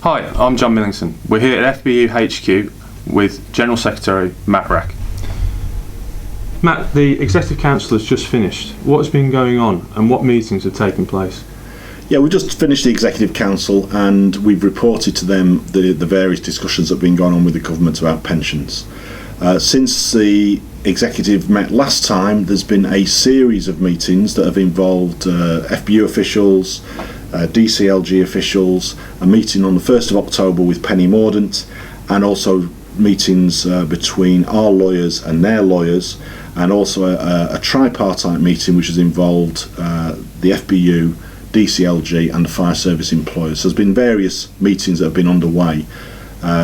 Hi, I'm John Millington. We're here at FBU HQ with General Secretary Matt Wrack. Matt, the Executive Council has just finished. What has been going on and what meetings have taken place? Yeah, we just finished the Executive Council and we've reported to them the various discussions that have been going on with the government about pensions. Since the Executive met last time, there's been a series of meetings that have involved FBU officials, DCLG officials, a meeting on the 1st of October with Penny Mordaunt, and also meetings between our lawyers and their lawyers, and also a tripartite meeting which has involved the FBU, DCLG and the fire service employers. So there's been various meetings that have been underway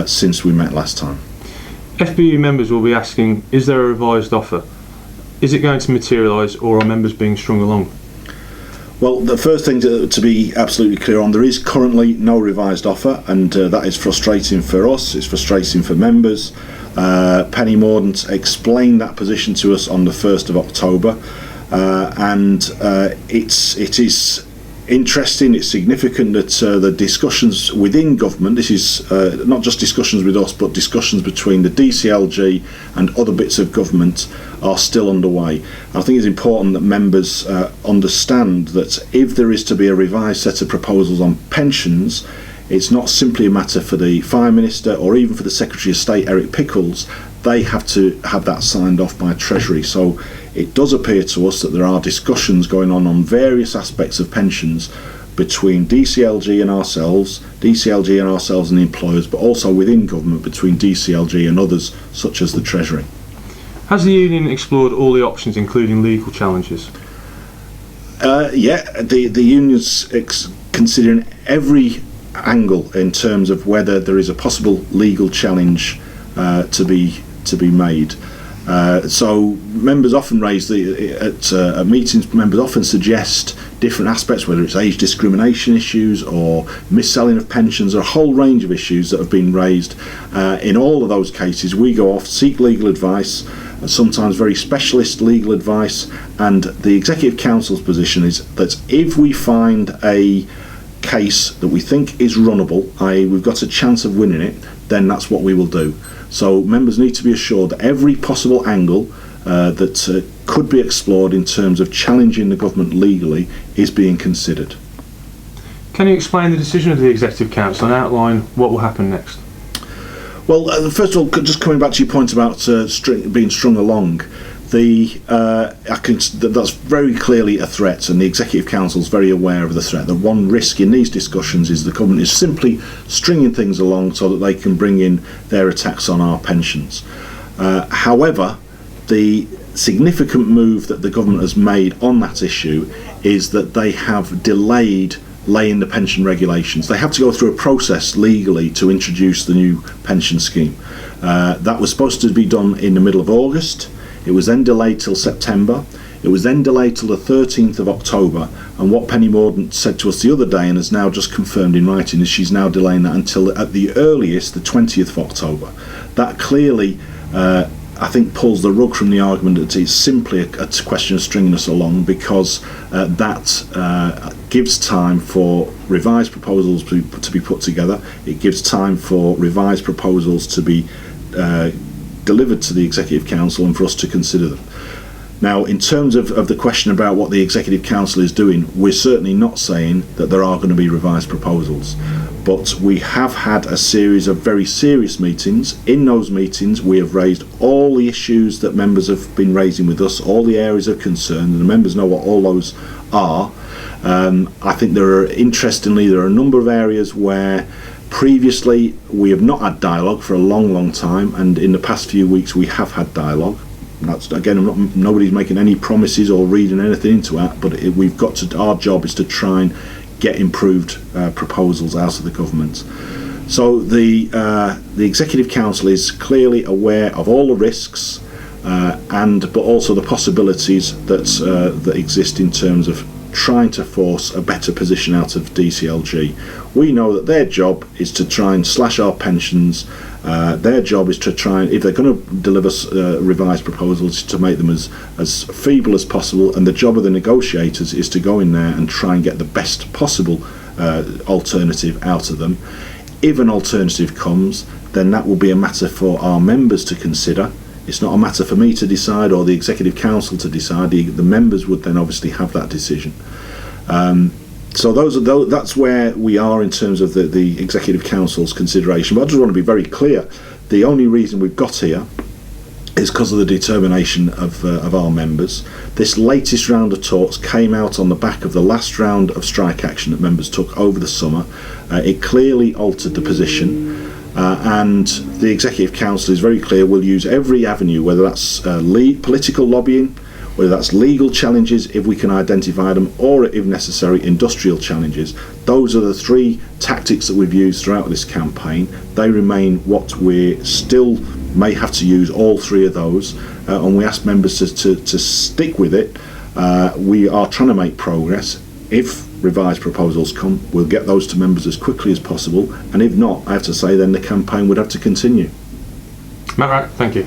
since we met last time. FBU members will be asking, is there a revised offer? Is it going to materialise, or are members being strung along? Well, the first thing to be absolutely clear on, there is currently no revised offer, and that is frustrating for us, it's frustrating for members. Penny Mordaunt explained that position to us on the 1st of October, and it is interesting, it's significant that the discussions within government, this is not just discussions with us, but discussions between the DCLG and other bits of government are still underway. I think it's important that members understand that if there is to be a revised set of proposals on pensions, it's not simply a matter for the Fire Minister or even for the Secretary of State, Eric Pickles. They have to have that signed off by Treasury. So it does appear to us that there are discussions going on various aspects of pensions between DCLG and ourselves and the employers, but also within government between DCLG and others such as the Treasury. Has the union explored all the options, including legal challenges? Yeah, the union's considering every angle in terms of whether there is a possible legal challenge to be made. So members often raise at meetings. Members often suggest different aspects, whether it's age discrimination issues or mis-selling of pensions, or a whole range of issues that have been raised. In all of those cases, we go off, seek legal advice, sometimes very specialist legal advice, and the Executive Council's position is that if we find a case that we think is runnable, i.e. we've got a chance of winning it, then that's what we will do. So members need to be assured that every possible angle that could be explored in terms of challenging the government legally is being considered. Can you explain the decision of the Executive Council and outline what will happen next? Well, first of all, just coming back to your point about being strung along, that's very clearly a threat, and the Executive Council is very aware of the threat. The one risk in these discussions is the government is simply stringing things along so that they can bring in their attacks on our pensions. However, the significant move that the government has made on that issue is that they have delayed laying the pension regulations. They have to go through a process legally to introduce the new pension scheme. That was supposed to be done in the middle of August. It was then delayed till September. It was then delayed till the 13th of October. And what Penny Mordaunt said to us the other day, and has now just confirmed in writing, is she's now delaying that until at the earliest, the 20th of October. That clearly, I think, pulls the rug from the argument that it's simply a question of stringing us along, because that gives time for revised proposals to be put together. It gives time for revised proposals to be delivered to the Executive Council and for us to consider them. Now, in terms of the question about what the Executive Council is doing, we're certainly not saying that there are going to be revised proposals, but we have had a series of very serious meetings. In those meetings, we have raised all the issues that members have been raising with us, all the areas of concern, and the members know what all those are. I think interestingly, there are a number of areas where previously we have not had dialogue for a long time, and in the past few weeks we have had dialogue. That's, again, nobody's making any promises or reading anything into that, but our job is to try and get improved proposals out of the government. So the Executive Council is clearly aware of all the risks, but also the possibilities that exist in terms of trying to force a better position out of DCLG. We know that their job is to try and slash our pensions. Their job is to try and, if they're going to deliver revised proposals, to make them as feeble as possible, and the job of the negotiators is to go in there and try and get the best possible alternative out of them. If an alternative comes, then that will be a matter for our members to consider. It's not a matter for me to decide or the Executive Council to decide. The members would then obviously have that decision. So that's where we are in terms of the Executive Council's consideration. But I just want to be very clear, the only reason we've got here is because of the determination of our members. This latest round of talks came out on the back of the last round of strike action that members took over the summer. It clearly altered the position, and the Executive Council is very clear we'll use every avenue, whether that's political lobbying, whether that's legal challenges if we can identify them, or if necessary industrial challenges. Those are the three tactics that we've used throughout this campaign. They remain what we still may have to use, all three of those, and we ask members to stick with it. We are trying to make progress. If revised proposals come, we'll get those to members as quickly as possible, and if not, I have to say then the campaign would have to continue. Matt Wrack, thank you.